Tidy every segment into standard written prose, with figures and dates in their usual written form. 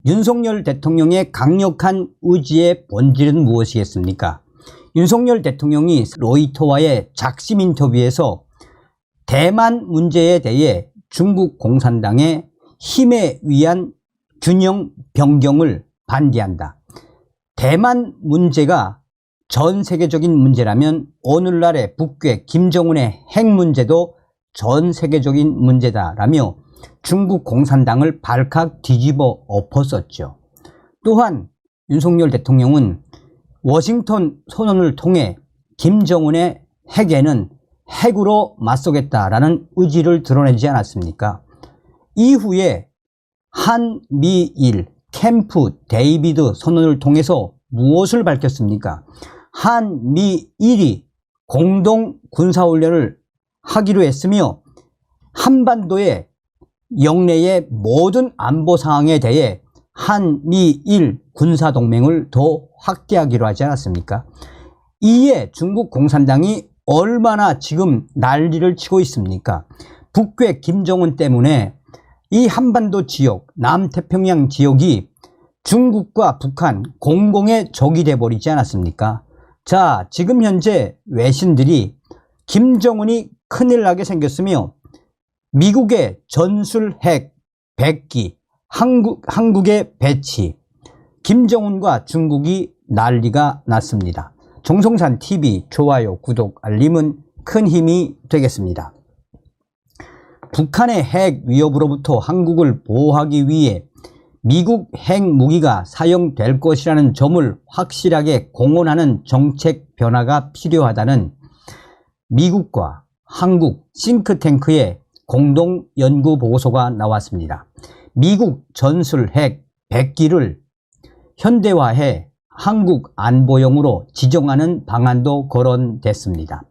윤석열 대통령의 강력한 의지의 본질은 무엇이겠습니까? 윤석열 대통령이 로이터와의 작심 인터뷰에서 대만 문제에 대해 중국 공산당의 힘에 의한 균형 변경을 반대한다. 대만 문제가 전 세계적인 문제라면 오늘날의 북괴 김정은의 핵 문제도 전 세계적인 문제다라며 중국 공산당을 발칵 뒤집어 엎었었죠. 또한 윤석열 대통령은 워싱턴 선언을 통해 김정은의 핵에는 핵으로 맞서겠다라는 의지를 드러내지 않았습니까? 이후에 한미일 캠프 데이비드 선언을 통해서 무엇을 밝혔습니까? 한미일이 공동 군사훈련을 하기로 했으며 한반도의 영내의 모든 안보 상황에 대해 한미일 군사동맹을 더 확대하기로 하지 않았습니까? 이에 중국 공산당이 얼마나 지금 난리를 치고 있습니까? 북괴 김정은 때문에 이 한반도 지역, 남태평양 지역이 중국과 북한 공공의 적이 돼버리지 않았습니까? 자, 지금 현재 외신들이 김정은이 큰일 나게 생겼으며 미국의 전술 핵 100기, 한국의 배치, 김정은과 중국이 난리가 났습니다. 정성산TV 좋아요, 구독, 알림은 큰 힘이 되겠습니다. 북한의 핵 위협으로부터 한국을 보호하기 위해 미국 핵무기가 사용될 것이라는 점을 확실하게 공언하는 정책 변화가 필요하다는 미국과 한국 싱크탱크의 공동 연구 보고서가 나왔습니다. 미국 전술 핵 100기를 현대화해 한국 안보용으로 지정하는 방안도 거론됐습니다.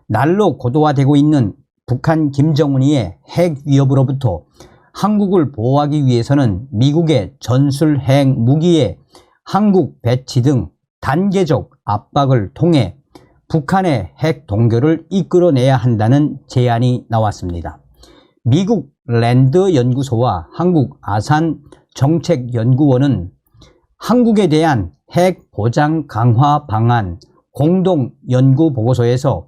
날로 고도화되고 있는 북한 김정은이의 핵 위협으로부터 한국을 보호하기 위해서는 미국의 전술 핵 무기의 한국 배치 등 단계적 압박을 통해 북한의 핵 동결을 이끌어내야 한다는 제안이 나왔습니다. 미국 랜드 연구소와 한국 아산 정책연구원은 한국에 대한 핵 보장 강화 방안 공동 연구 보고서에서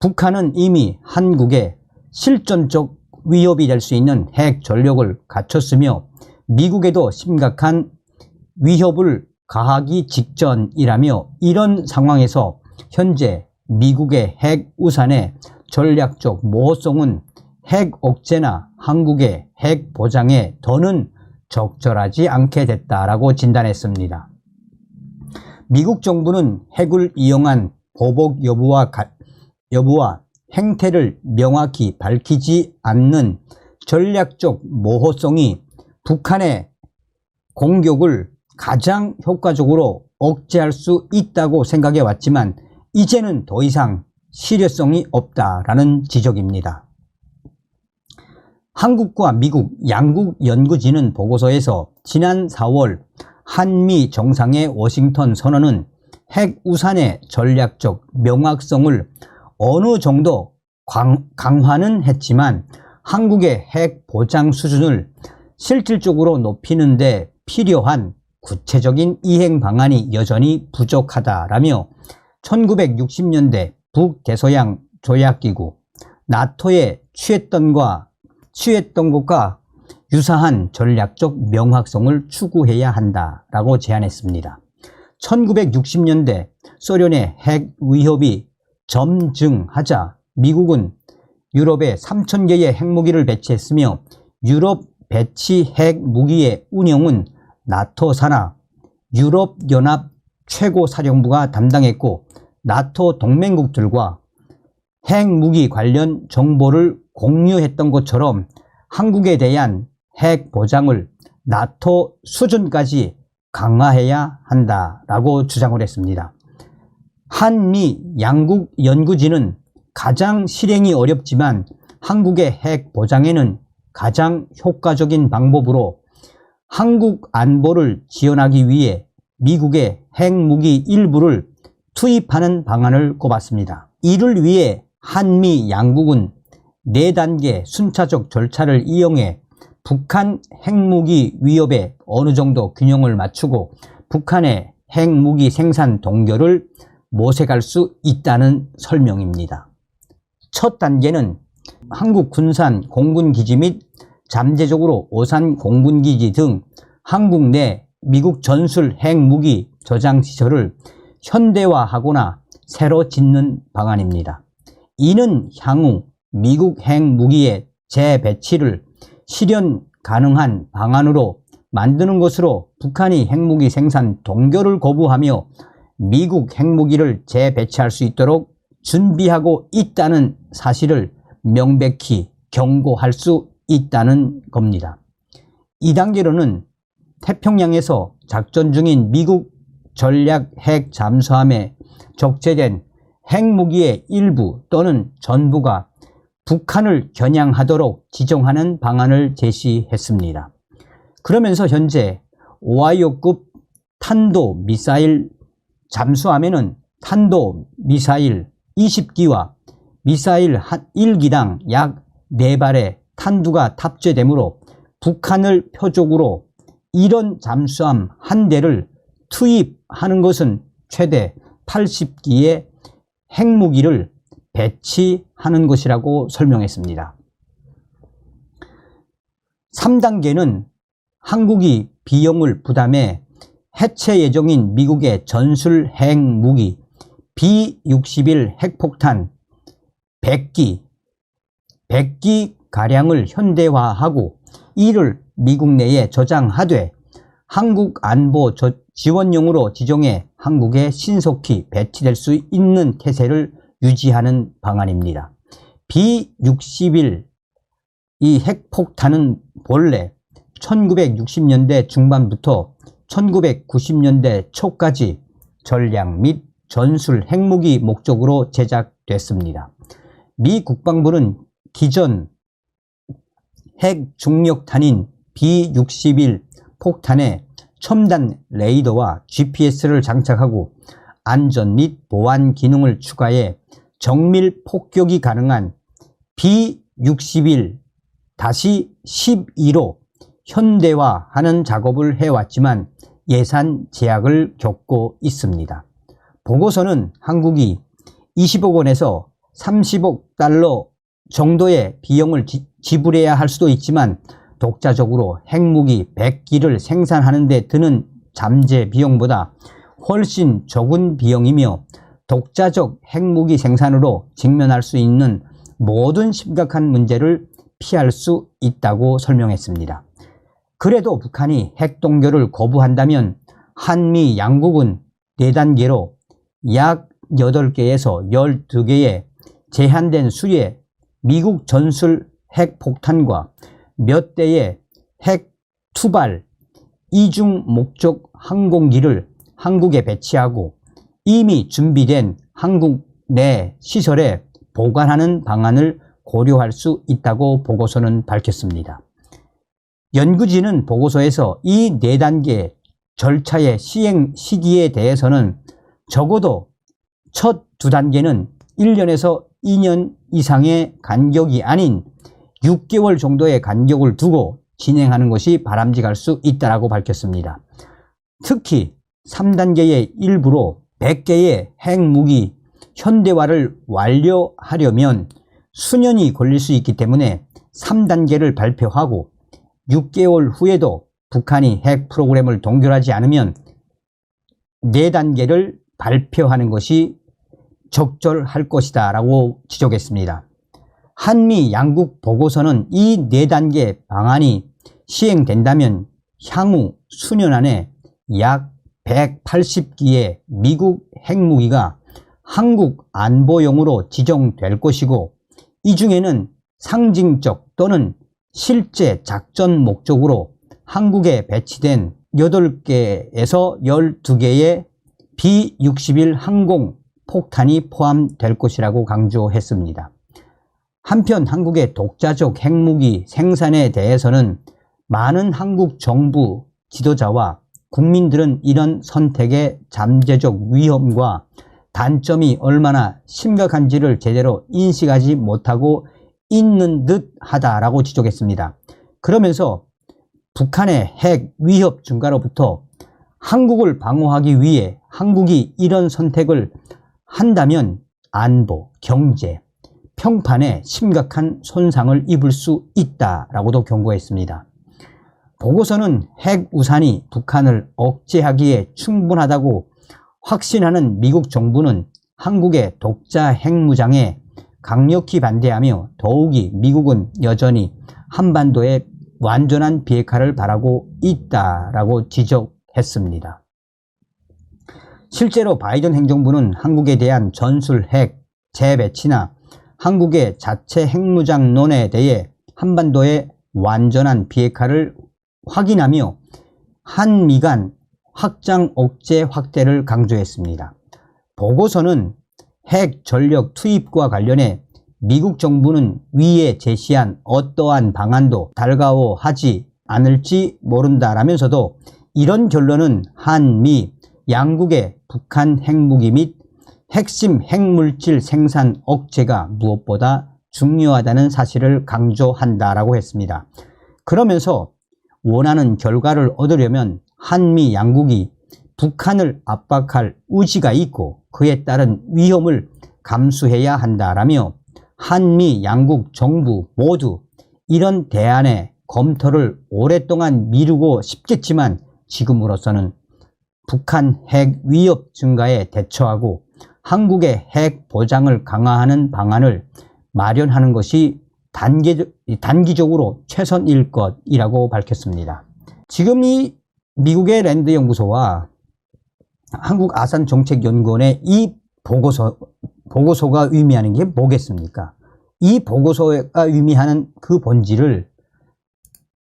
북한은 이미 한국에 실존적 위협이 될 수 있는 핵 전력을 갖췄으며 미국에도 심각한 위협을 가하기 직전이라며 이런 상황에서 현재 미국의 핵 우산의 전략적 모호성은 핵 억제나 한국의 핵 보장에 더는 적절하지 않게 됐다라고 진단했습니다. 미국 정부는 핵을 이용한 보복 여부와 행태를 명확히 밝히지 않는 전략적 모호성이 북한의 공격을 가장 효과적으로 억제할 수 있다고 생각해 왔지만 이제는 더 이상 실효성이 없다라는 지적입니다. 한국과 미국 양국 연구진은 보고서에서 지난 4월 한미 정상의 워싱턴 선언은 핵 우산의 전략적 명확성을 어느 정도 강화는 했지만 한국의 핵 보장 수준을 실질적으로 높이는 데 필요한 구체적인 이행 방안이 여전히 부족하다라며 1960년대 북대서양 조약기구 나토에 취했던 것과 유사한 전략적 명확성을 추구해야 한다라고 제안했습니다. 1960년대 소련의 핵 위협이 점증하자 미국은 유럽에 3,000개의 핵무기를 배치했으며 유럽 배치 핵무기의 운영은 나토 산하 유럽연합 최고사령부가 담당했고 나토 동맹국들과 핵무기 관련 정보를 공유했던 것처럼 한국에 대한 핵 보장을 나토 수준까지 강화해야 한다라고 주장을 했습니다. 한미 양국 연구진은 가장 실행이 어렵지만 한국의 핵 보장에는 가장 효과적인 방법으로 한국 안보를 지원하기 위해 미국의 핵무기 일부를 투입하는 방안을 꼽았습니다. 이를 위해 한미 양국은 4단계 순차적 절차를 이용해 북한 핵무기 위협에 어느 정도 균형을 맞추고 북한의 핵무기 생산 동결을 모색할 수 있다는 설명입니다. 첫 단계는 한국 군산 공군기지 및 잠재적으로 오산 공군기지 등 한국 내 미국 전술 핵무기 저장 시설을 현대화하거나 새로 짓는 방안입니다. 이는 향후 미국 핵무기의 재배치를 실현 가능한 방안으로 만드는 것으로 북한이 핵무기 생산 동결을 거부하며 미국 핵무기를 재배치할 수 있도록 준비하고 있다는 사실을 명백히 경고할 수 있다는 겁니다. 2단계로는 태평양에서 작전 중인 미국 전략 핵 잠수함에 적재된 핵무기의 일부 또는 전부가 북한을 겨냥하도록 지정하는 방안을 제시했습니다. 그러면서 현재 오하이오급 탄도 미사일 잠수함에는 탄도 미사일 20기와 미사일 1기당 약 4발의 탄두가 탑재되므로 북한을 표적으로 이런 잠수함 한 대를 투입하는 것은 최대 80기의 핵무기를 배치하는 것이라고 설명했습니다. 3단계는 한국이 비용을 부담해 해체 예정인 미국의 전술 핵무기 B-61 핵폭탄 100기가량을 현대화하고 이를 미국 내에 저장하되 한국 안보 지원용으로 지정해 한국에 신속히 배치될 수 있는 태세를 유지하는 방안입니다. B-61 이 핵폭탄은 본래 1960년대 중반부터 1990년대 초까지 전략 및 전술 핵무기 목적으로 제작됐습니다. 미 국방부는 기존 핵 중력탄인 B-61 폭탄에 첨단 레이더와 GPS를 장착하고 안전 및 보안 기능을 추가해 정밀 폭격이 가능한 B-61-12로 현대화하는 작업을 해왔지만 예산 제약을 겪고 있습니다. 보고서는 한국이 20억 원에서 30억 달러 정도의 비용을 지불해야 할 수도 있지만 독자적으로 핵무기 100기를 생산하는 데 드는 잠재 비용보다 훨씬 적은 비용이며 독자적 핵무기 생산으로 직면할 수 있는 모든 심각한 문제를 피할 수 있다고 설명했습니다. 그래도 북한이 핵동결을 거부한다면 한미 양국은 4단계로 약 8개에서 12개의 제한된 수의 미국 전술 핵폭탄과 몇 대의 핵 투발 이중 목적 항공기를 한국에 배치하고 이미 준비된 한국 내 시설에 보관하는 방안을 고려할 수 있다고 보고서는 밝혔습니다. 연구진은 보고서에서 이 4단계 절차의 시행 시기에 대해서는 적어도 첫 2단계는 1년에서 2년 이상의 간격이 아닌 6개월 정도의 간격을 두고 진행하는 것이 바람직할 수 있다고 밝혔습니다. 특히 3단계의 일부로 100개의 핵무기 현대화를 완료하려면 수년이 걸릴 수 있기 때문에 3단계를 발표하고 6개월 후에도 북한이 핵 프로그램을 동결하지 않으면 4단계를 발표하는 것이 적절할 것이다 라고 지적했습니다. 한미 양국 보고서는 이 4단계 방안이 시행된다면 향후 수년 안에 약 180기의 미국 핵무기가 한국 안보용으로 지정될 것이고 이 중에는 상징적 또는 실제 작전 목적으로 한국에 배치된 8개에서 12개의 B-61 항공 폭탄이 포함될 것이라고 강조했습니다. 한편 한국의 독자적 핵무기 생산에 대해서는 많은 한국 정부 지도자와 국민들은 이런 선택의 잠재적 위험과 단점이 얼마나 심각한지를 제대로 인식하지 못하고 있는 듯 하다라고 지적했습니다. 그러면서 북한의 핵 위협 증가로부터 한국을 방어하기 위해 한국이 이런 선택을 한다면 안보, 경제, 평판에 심각한 손상을 입을 수 있다라고도 경고했습니다. 보고서는 핵 우산이 북한을 억제하기에 충분하다고 확신하는 미국 정부는 한국의 독자 핵무장에 강력히 반대하며 더욱이 미국은 여전히 한반도에 완전한 비핵화를 바라고 있다라고 지적했습니다. 실제로 바이든 행정부는 한국에 대한 전술 핵 재배치나 한국의 자체 핵무장론에 대해 한반도의 완전한 비핵화를 확인하며 한미 간 확장 억제 확대를 강조했습니다. 보고서는 핵 전력 투입과 관련해 미국 정부는 위에 제시한 어떠한 방안도 달가워하지 않을지 모른다라면서도 이런 결론은 한미 양국의 북한 핵무기 및 핵심 핵물질 생산 억제가 무엇보다 중요하다는 사실을 강조한다라고 했습니다. 그러면서 원하는 결과를 얻으려면 한미 양국이 북한을 압박할 의지가 있고 그에 따른 위험을 감수해야 한다라며 한미 양국 정부 모두 이런 대안의 검토를 오랫동안 미루고 싶겠지만 지금으로서는 북한 핵 위협 증가에 대처하고 한국의 핵 보장을 강화하는 방안을 마련하는 것이 단기적으로 최선일 것이라고 밝혔습니다. 지금 이 미국의 랜드 연구소와 한국 아산정책연구원의 이 보고서가 의미하는 게 뭐겠습니까? 이 보고서가 의미하는 그 본질을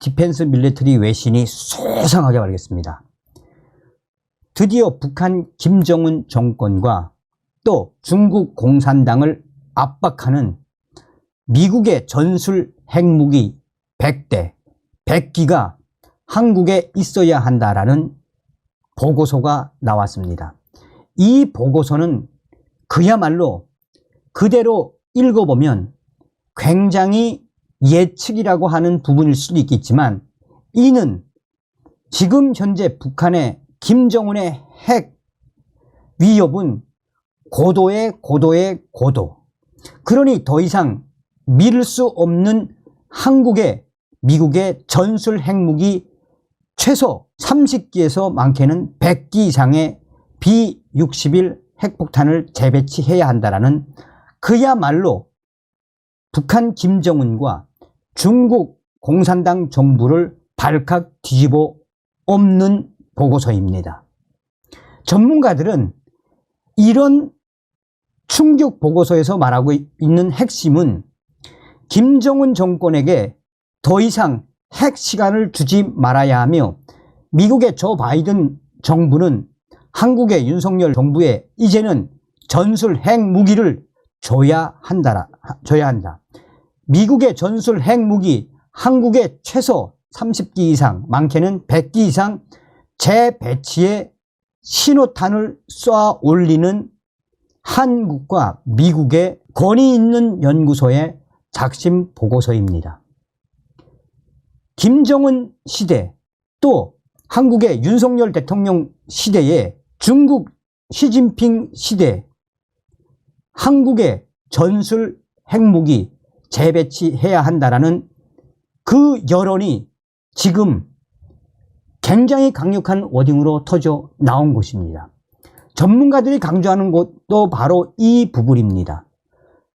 디펜스 밀리터리 외신이 소상하게 말하겠습니다. 드디어 북한 김정은 정권과 또 중국 공산당을 압박하는 미국의 전술 핵무기 100대, 100기가 한국에 있어야 한다라는 보고서가 나왔습니다. 이 보고서는 그야말로 그대로 읽어보면 굉장히 예측이라고 하는 부분일 수도 있겠지만 이는 지금 현재 북한의 김정은의 핵 위협은 고도의 고도. 그러니 더 이상 믿을 수 없는 한국의 미국의 전술 핵무기 최소 30기에서 많게는 100기 이상의 B-61 핵폭탄을 재배치해야 한다라는 그야말로 북한 김정은과 중국 공산당 정부를 발칵 뒤집어 엎는 보고서입니다. 전문가들은 이런 충격 보고서에서 말하고 있는 핵심은 김정은 정권에게 더 이상 핵 시간을 주지 말아야 하며 미국의 조 바이든 정부는 한국의 윤석열 정부에 이제는 전술 핵무기를 줘야 한다. 미국의 전술 핵무기 한국에 최소 30기 이상, 많게는 100기 이상 재배치에 신호탄을 쏘아 올리는 한국과 미국의 권위 있는 연구소의 작심 보고서입니다. 김정은 시대 또 한국의 윤석열 대통령 시대에 중국 시진핑 시대 한국의 전술 핵무기 재배치해야 한다라는 그 여론이 지금 굉장히 강력한 워딩으로 터져 나온 것입니다. 전문가들이 강조하는 것도 바로 이 부분입니다.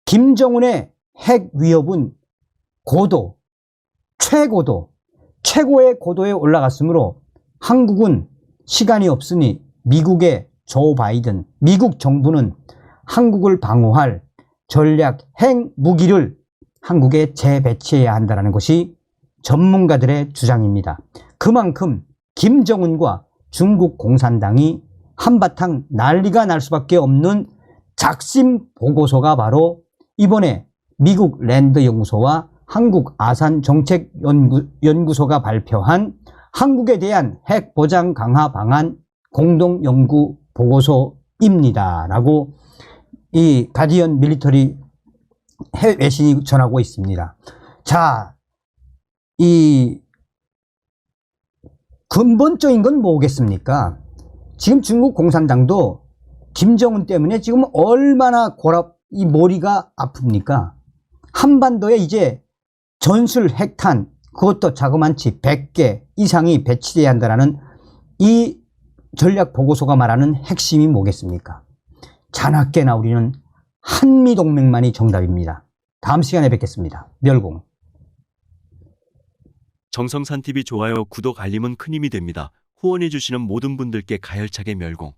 김정은의 핵 위협은 최고의 고도에 올라갔으므로 한국은 시간이 없으니 미국의 조 바이든, 미국 정부는 한국을 방어할 전략 핵무기를 한국에 재배치해야 한다는 것이 전문가들의 주장입니다. 그만큼 김정은과 중국 공산당이 한바탕 난리가 날 수밖에 없는 작심 보고서가 바로 이번에 미국 랜드 연구소와 한국 아산 정책 연구소가 발표한 한국에 대한 핵 보장 강화 방안 공동 연구 보고서입니다. 라고 이 가디언 밀리터리 외신이 전하고 있습니다. 자, 이 근본적인 건 뭐겠습니까? 지금 중국 공산당도 김정은 때문에 지금 얼마나 이 머리가 아픕니까? 한반도에 이제 전술 핵탄, 그것도 자그만치 100개 이상이 배치돼야 한다는 이 전략 보고서가 말하는 핵심이 뭐겠습니까? 자나깨나 우리는 한미동맹만이 정답입니다. 다음 시간에 뵙겠습니다. 멸공. 정성산TV 좋아요, 구독, 알림은 큰 힘이 됩니다. 후원해주시는 모든 분들께 가열차게 멸공.